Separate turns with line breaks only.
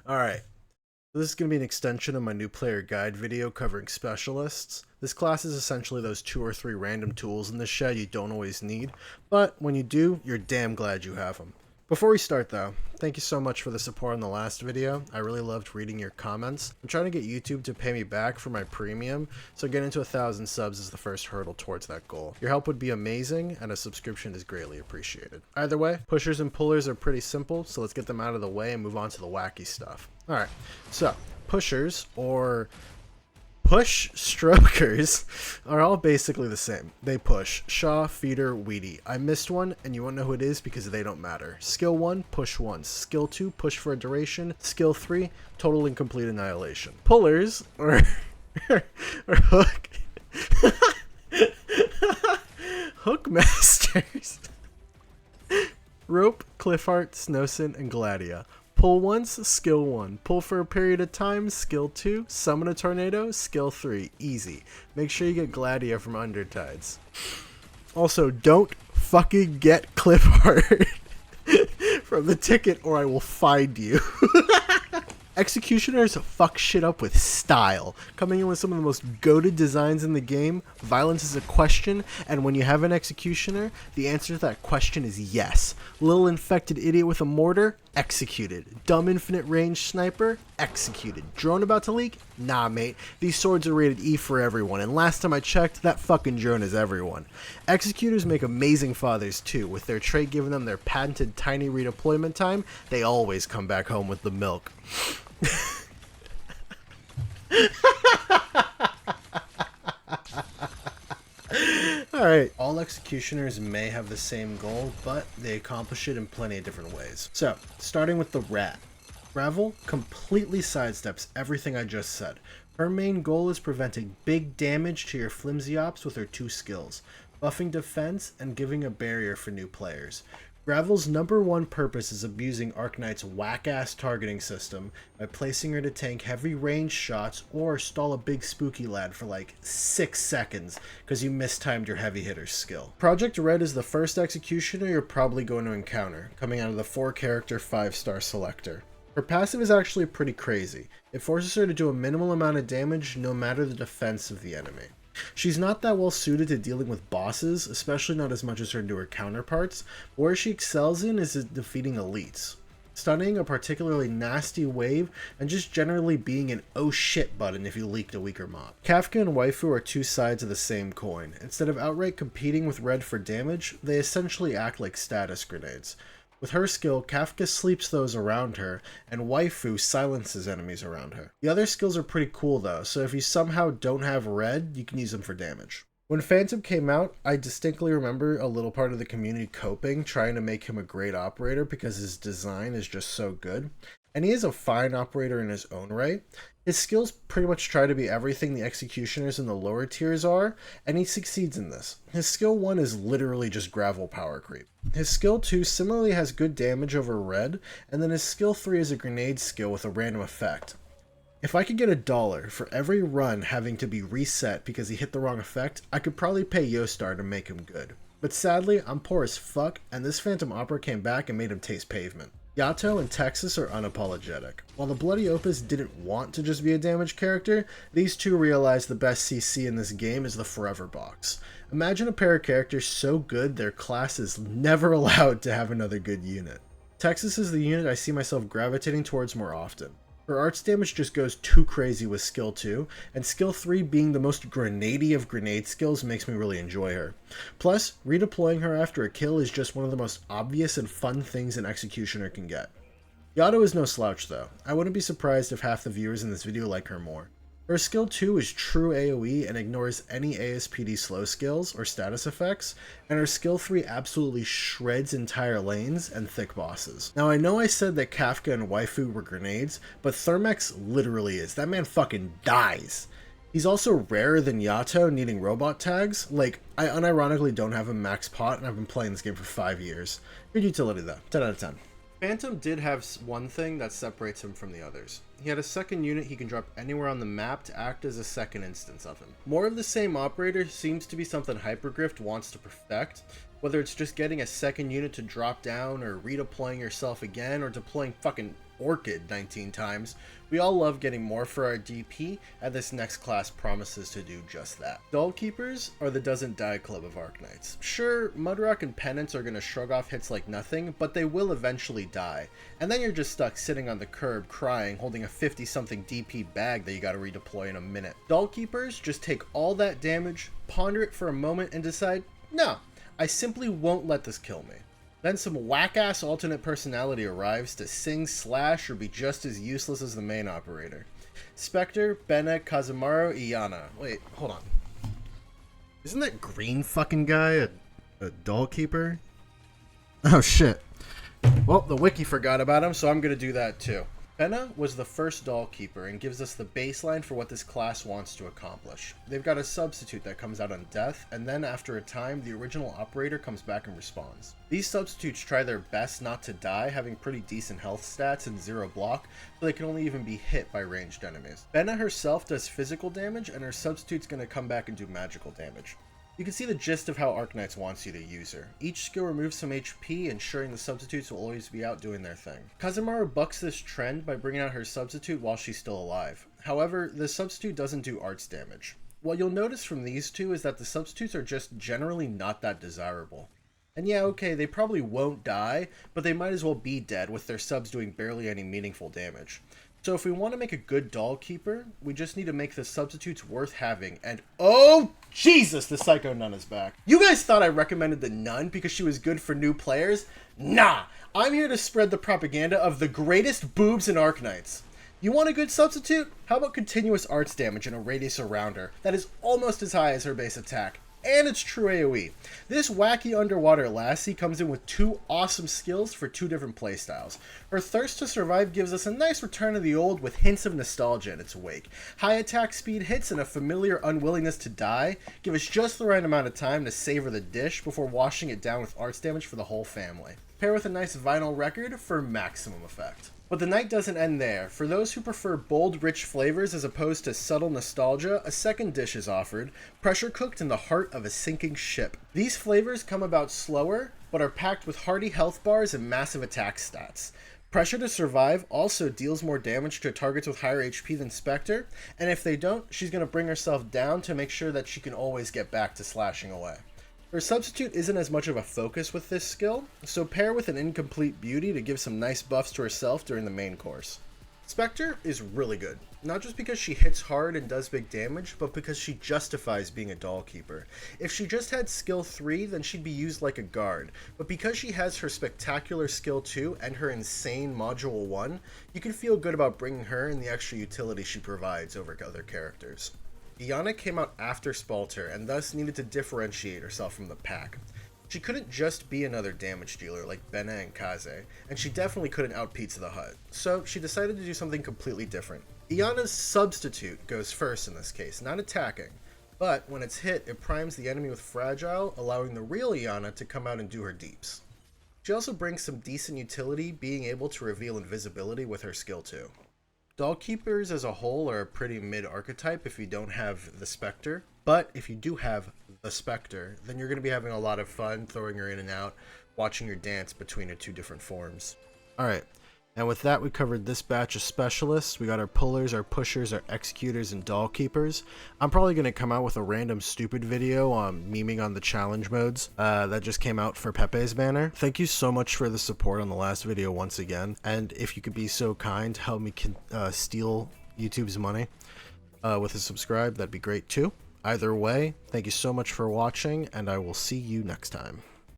Alright, this is going to be an extension of my new player guide video covering specialists. This class is essentially those 2 or 3 random tools in the shed you don't always need, but when you do, you're damn glad you have them. Before we start though, thank you so much for the support on the last video. I really loved reading your comments. I'm trying to get YouTube to pay me back for my premium, so getting to 1,000 subs is the first hurdle towards that goal. Your help would be amazing, and a subscription is greatly appreciated. Either way, pushers and pullers are pretty simple, so let's get them out of the way and move on to the wacky stuff. Alright, so pushers, or push strokers, are all basically the same. They push. Shaw, feeder, weedy. I missed one, and you won't know who it is because they don't matter. Skill 1, push once. Skill 2, push for a duration. Skill 3, total and complete annihilation. Pullers, or hook. Hook masters. Rope, Cliffheart, Snowson, and Gladia. Pull once, skill 1. Pull for a period of time, skill 2. Summon a tornado, skill 3. Easy. Make sure you get Gladia from Undertides. Also, don't fucking get Cliffheart from the ticket or I will find you. Executioners fuck shit up with style, coming in with some of the most goated designs in the game. Violence is a question, and when you have an executioner, the answer to that question is yes. Little infected idiot with a mortar? Executed. Dumb infinite range sniper? Executed. Drone about to leak? Nah, mate. These swords are rated E for everyone, and last time I checked, that fucking drone is everyone. Executors make amazing fathers too. With their trait giving them their patented tiny redeployment time, they always come back home with the milk. Alright, all executioners may have the same goal, but they accomplish it in plenty of different ways. So, starting with the rat. Gravel completely sidesteps everything I just said. Her main goal is preventing big damage to your flimsy ops with her 2 skills, buffing defense and giving a barrier for new players. Gravel's #1 purpose is abusing Arknight's whack-ass targeting system by placing her to tank heavy range shots or stall a big spooky lad for like 6 seconds because you mistimed your heavy hitter's skill. Project Red is the first executioner you're probably going to encounter, coming out of the 4-character 5-star selector. Her passive is actually pretty crazy. It forces her to do a minimal amount of damage no matter the defense of the enemy. She's not that well suited to dealing with bosses, especially not as much as her newer counterparts, but where she excels in is at defeating elites. Stunning a particularly nasty wave, and just generally being an oh shit button if you leaked a weaker mob. Kafka and Waifu are 2 sides of the same coin. Instead of outright competing with Red for damage, they essentially act like status grenades. With her skill, Kafka sleeps those around her, and Waifu silences enemies around her. The other skills are pretty cool though, so if you somehow don't have Red, you can use them for damage. When Phantom came out, I distinctly remember a little part of the community coping, trying to make him a great operator because his design is just so good. And he is a fine operator in his own right. His skills pretty much try to be everything the executioners in the lower tiers are, and he succeeds in this. His skill 1 is literally just gravel power creep. His skill 2 similarly has good damage over Red, and then his skill 3 is a grenade skill with a random effect. If I could get $1 for every run having to be reset because he hit the wrong effect, I could probably pay Yostar to make him good. But sadly, I'm poor as fuck, and this Phantom Opera came back and made him taste pavement. Yato and Texas are unapologetic. While the Bloody Opus didn't want to just be a damage character, these two realized the best CC in this game is the Forever Box. Imagine a pair of characters so good their class is never allowed to have another good unit. Texas is the unit I see myself gravitating towards more often. Her arts damage just goes too crazy with skill 2, and skill 3 being the most grenady of grenade skills makes me really enjoy her. Plus, redeploying her after a kill is just one of the most obvious and fun things an executioner can get. Yato is no slouch though. I wouldn't be surprised if half the viewers in this video like her more. Her skill 2 is true AoE and ignores any ASPD slow skills or status effects, and her skill 3 absolutely shreds entire lanes and thick bosses. Now I know I said that Kafka and Waifu were grenades, but Thermex literally is. That man fucking dies. He's also rarer than Yato, needing robot tags. Like, I unironically don't have a max pot and I've been playing this game for 5 years. Good utility though, 10 out of 10. Phantom did have one thing that separates him from the others. He had a second unit he can drop anywhere on the map to act as a second instance of him. More of the same operator seems to be something Hypergrift wants to perfect, Whether it's just getting a second unit to drop down, or redeploying yourself again, or deploying fucking Orchid 19 times, we all love getting more for our DP, and this next class promises to do just that. Doll Keepers are the doesn't die club of Arknights. Sure, Mudrock and Penance are going to shrug off hits like nothing, but they will eventually die, and then you're just stuck sitting on the curb crying, holding a 50-something DP bag that you gotta redeploy in a minute. Doll Keepers just take all that damage, ponder it for a moment, and decide, no, I simply won't let this kill me. Then some whack-ass alternate personality arrives to sing, slash, or be just as useless as the main operator. Spectre, Bene, Kazemaru, Iana. Wait, hold on. Isn't that green fucking guy a doll keeper? Oh shit. Well, the wiki forgot about him, so I'm gonna do that too. Bene was the first doll keeper and gives us the baseline for what this class wants to accomplish. They've got a substitute that comes out on death, and then after a time, the original operator comes back and responds. These substitutes try their best not to die, having pretty decent health stats and 0 block, but they can only even be hit by ranged enemies. Bene herself does physical damage, and her substitute's gonna come back and do magical damage. You can see the gist of how Arknights wants you to use her. Each skill removes some HP, ensuring the substitutes will always be out doing their thing. Kazemaru bucks this trend by bringing out her substitute while she's still alive. However, the substitute doesn't do arts damage. What you'll notice from these two is that the substitutes are just generally not that desirable. And yeah, okay, they probably won't die, but they might as well be dead with their subs doing barely any meaningful damage. So if we want to make a good doll keeper, we just need to make the substitutes worth having, and oh Jesus, the Psycho Nun is back. You guys thought I recommended the Nun because she was good for new players? Nah, I'm here to spread the propaganda of the greatest boobs in Arknights. You want a good substitute? How about continuous arts damage and a radius around her that is almost as high as her base attack? And it's true AoE. This wacky underwater lassie comes in with 2 awesome skills for 2 different playstyles. Her Thirst to Survive gives us a nice return of the old with hints of nostalgia in its wake. High attack speed hits and a familiar unwillingness to die give us just the right amount of time to savor the dish before washing it down with arts damage for the whole family. Pair with a nice vinyl record for maximum effect. But the night doesn't end there. For those who prefer bold, rich flavors as opposed to subtle nostalgia, a second dish is offered, pressure cooked in the heart of a sinking ship. These flavors come about slower, but are packed with hearty health bars and massive attack stats. Pressure to Survive also deals more damage to targets with higher HP than Spectre, and if they don't, she's going to bring herself down to make sure that she can always get back to slashing away. Her substitute isn't as much of a focus with this skill, so pair with an Incomplete Beauty to give some nice buffs to herself during the main course. Spectre is really good, not just because she hits hard and does big damage, but because she justifies being a doll keeper. If she just had skill 3, then she'd be used like a guard, but because she has her spectacular skill 2 and her insane module 1, you can feel good about bringing her and the extra utility she provides over other characters. Iana came out after Spalter and thus needed to differentiate herself from the pack. She couldn't just be another damage dealer like Bene and Kaze, and she definitely couldn't out Pizza the Hut, so she decided to do something completely different. Iana's substitute goes first in this case, not attacking, but when it's hit, it primes the enemy with Fragile, allowing the real Iana to come out and do her deeps. She also brings some decent utility, being able to reveal invisibility with her skill 2. Doll Keepers as a whole are a pretty mid-archetype if you don't have the Spectre, but if you do have the Spectre, then you're going to be having a lot of fun throwing her in and out, watching her dance between her 2 different forms. Alright, and with that we covered this batch of specialists. We got our pullers, our pushers, our executors, and doll keepers. I'm probably going to come out with a random stupid video memeing on the challenge modes that just came out for Pepe's banner. Thank you so much for the support on the last video once again, and if you could be so kind, help me steal YouTube's money with a subscribe, that'd be great too. Either way, thank you so much for watching, and I will see you next time.